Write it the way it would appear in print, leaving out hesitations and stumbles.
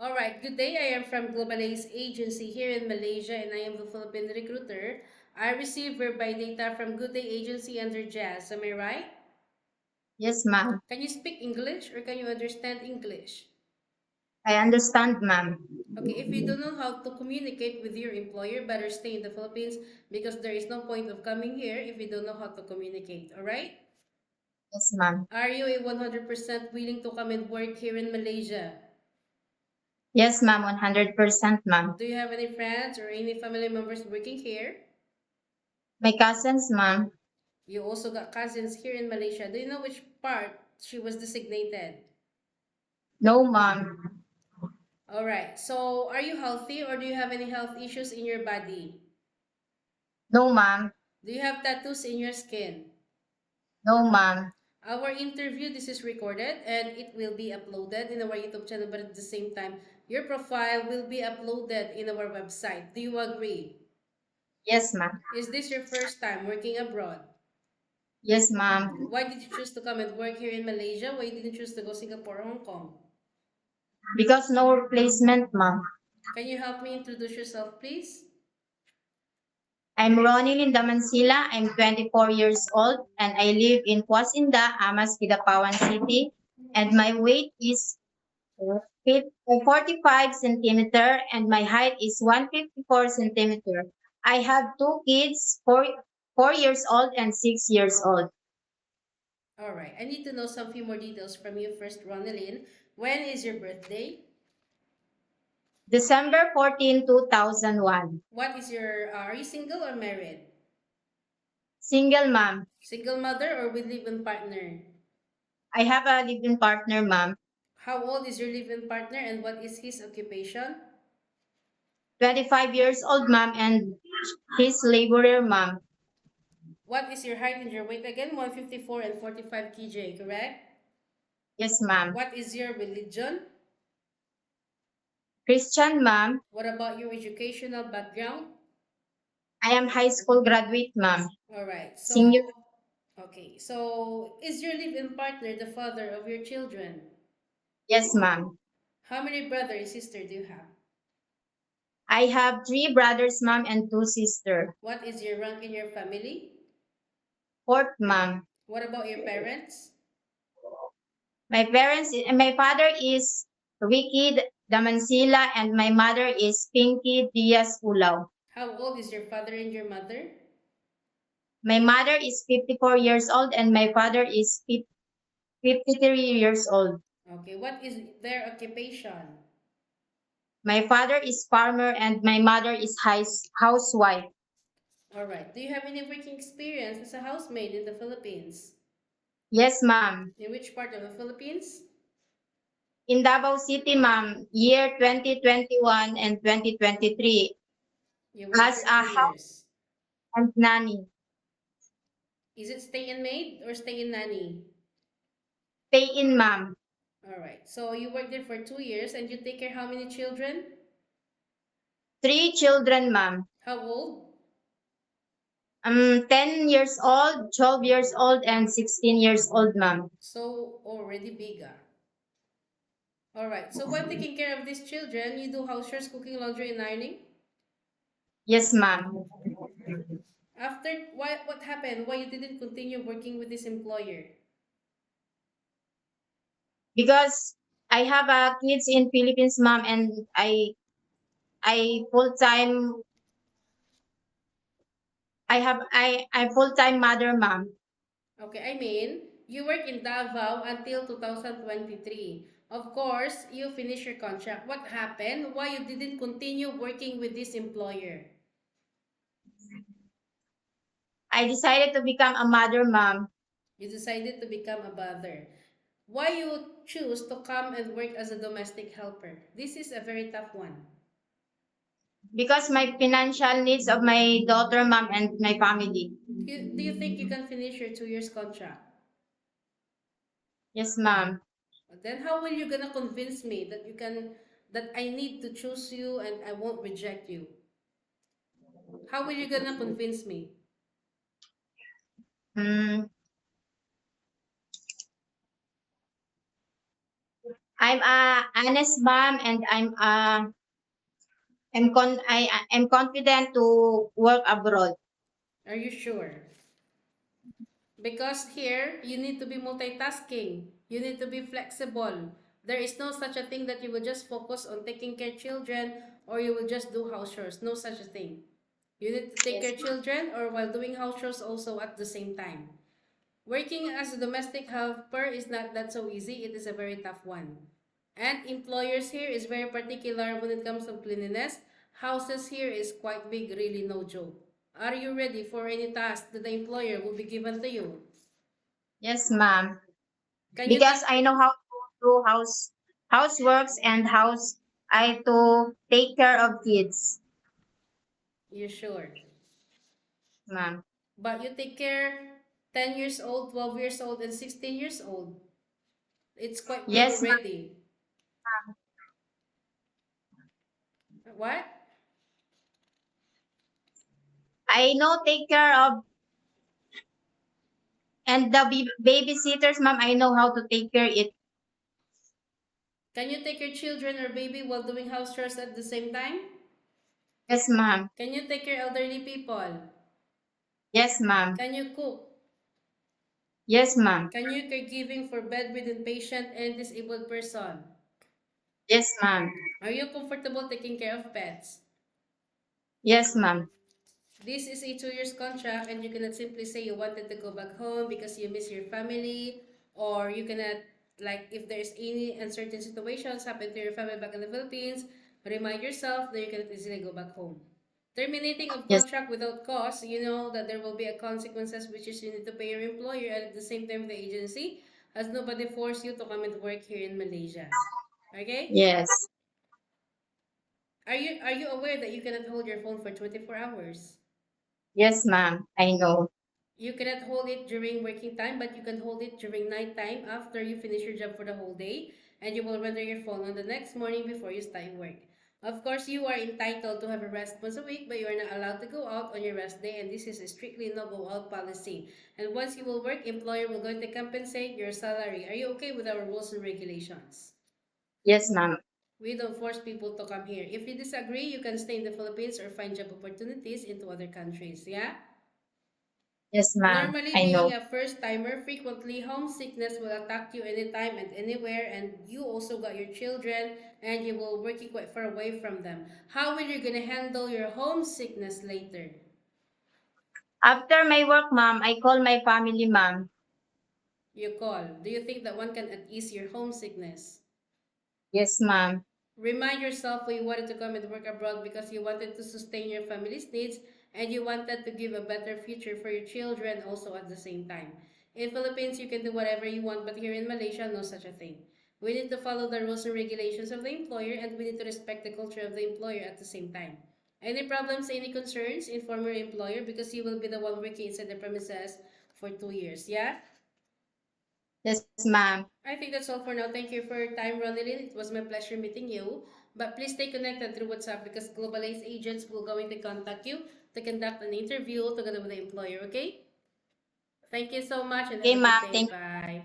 All right, good day. I am from Global Ace Agency here in Malaysia and I am the Philippine recruiter. I receive verify data from Good Day Agency under Jazz. Am I right? Yes, ma'am. Can you speak English or can you understand English? I understand, ma'am. Okay, if you don't know how to communicate with your employer, better stay in the Philippines because there is no point of coming here if you don't know how to communicate. All right? Yes, ma'am. Are you a 100% willing to come and work here in Malaysia? Yes, ma'am. 100%, ma'am. Do you have any friends or any family members working here? My cousins, ma'am. You also got cousins here in Malaysia. Do you know which part she was designated? No, ma'am. All right. So, are you healthy or do you have any health issues in your body? No, ma'am. Do you have tattoos in your skin? No, ma'am. Our interview, this is recorded and it will be uploaded in our YouTube channel, but at the same time, your profile will be uploaded in our website. Do you agree? Yes, ma'am. Is this your first time working abroad? Yes, ma'am. Why did you choose to come and work here in Malaysia? Why didn't you choose to go Singapore or Hong Kong? Because no replacement, ma'am. Can you help me introduce yourself, please? I'm Ronilyn Damansila. I'm 24 years old and I live in Puasinda, Amas, Kidapawan City. And my weight is 45 centimeter and my height is 154 centimeter. I have two kids, 4 years old and 6 years old. All right. I need to know some few more details from you first, Ronaldin. When is your birthday? December 14, 2001. What is your, are you single or married? Single mom. Single mother or with live-in partner? I have a living partner, mom. How old is your live-in partner and what is his occupation? 25 years old, mom, and he's laborer, mom. What is your height and your weight again? 154 and 45 kg, correct? Yes, ma'am. What is your religion? Christian, mom. What about your educational background? I am high school graduate, ma'am. All right. Senior. Okay. So, is your live-in partner the father of your children? Yes, ma'am. How many brother and sister do you have? I have three brothers, mom, and two sisters. What is your rank in your family? Fourth, mom. What about your parents? My father is Ricky Damansila, and my mother is Pinky Diaz Ulaw. How old is your father and your mother? My mother is 54 years old, and my father is 53 years old. Okay, what is their occupation? My father is farmer, and my mother is housewife. All right. Do you have any working experience as a housemaid in the Philippines? Yes, ma'am. In which part of the Philippines? In Davao City, ma'am, year 2021 and 2023, You worked as for a two house years. and nanny. Is it stay in maid or stay in nanny? Stay in, ma'am. All right. So you worked there for 2 years and you take care how many children? Three children, ma'am. How old? 10 years old, 12 years old, and 16 years old, ma'am. So already bigger. All right. So while taking care of these children, you do house chores, cooking, laundry, and ironing. Yes, ma'am. After what happened? Why you didn't continue working with this employer? Because I have kids in Philippines, ma'am, and I full time. I full time mother, ma'am. Okay, I mean, you work in Davao until 2023. Of course, you finish your contract. What happened? Why you didn't continue working with this employer? I decided to become a mother, ma'am, You decided to become a mother. Why you choose to come and work as a domestic helper? This is a very tough one. because my financial needs of my daughter, ma'am, and my family. Do you think you can finish your 2 years contract? Yes, ma'am. Then how will you gonna convince me that you can that I need to choose you and I won't reject you? How will you gonna convince me? Mm, I'm a honest mom, and I am confident to work abroad. Are you sure? Because here, you need to be multitasking. You need to be flexible. There is no such a thing that you will just focus on taking care of children or you will just do house chores. No such a thing. You need to take Yes, care of children or while doing house chores also at the same time. Working as a domestic helper is not that so easy. It is a very tough one. And employers here is very particular when it comes to cleanliness. Houses here is quite big, really no joke. Are you ready for any task that the employer will be given to you? yes, ma'am. Can you Because take, I know how to do houseworks and house I to take care of kids, you sure? ma'am. But you take care 10 years old, 12 years old, and 16 years old. It's quite big Yes, ma'am. already. What? I know take care of, and the babysitters, ma'am. I know how to take care it. Can you take your children or baby while doing house chores at the same time? Yes, ma'am. Can you take care elderly people? Yes, ma'am. Can you cook? Yes, ma'am. Can you caregiving for bedridden patient and disabled person? Yes, ma'am. Are you comfortable taking care of pets? Yes, ma'am. This is a 2 years contract and you cannot simply say you wanted to go back home because you miss your family or you cannot, like, if there's any uncertain situations happen to your family back in the Philippines, remind yourself that you cannot easily go back home. Terminating of Yes, contract without cause, you know that there will be a consequences, which is you need to pay your employer and at the same time the agency, as nobody forced you to come and work here in Malaysia. Okay? yes, Are you aware that you cannot hold your phone for 24 hours? yes, ma'am. I know. You cannot hold it during working time, but you can hold it during night time after you finish your job for the whole day, and you will render your phone on the next morning before you start work. Of course, you are entitled to have a rest once a week, but you are not allowed to go out on your rest day, and this is a strictly no go out policy. And once you will work, employer will going to compensate your salary. Are you okay with our rules and regulations? Yes, ma'am. We don't force people to come here. If you disagree, you can stay in the Philippines or find job opportunities into other countries. Yeah? Yes, ma'am. Normally, I being know. a first timer, frequently homesickness will attack you anytime and anywhere, and you also got your children, and you will working quite far away from them. How will you gonna handle your homesickness later? After my work, ma'am, I call my family, ma'am. You call. Do you think that one can at ease your homesickness? Yes, ma'am. Remind yourself when you wanted to come and work abroad because you wanted to sustain your family's needs and you wanted to give a better future for your children also at the same time. In Philippines, you can do whatever you want, but here in Malaysia, no such a thing. We need to follow the rules and regulations of the employer and we need to respect the culture of the employer at the same time. Any problems, any concerns, inform your employer because you will be the one working inside the premises for 2 years, yeah? Yes, ma'am. I think that's all for now. Thank you for your time, Ronaldin. It was my pleasure meeting you. But please stay connected through WhatsApp because Globalize agents will going to contact you to conduct an interview together with the employer, okay? Thank you so much and have Okay, a good ma'am. day. Thank Bye.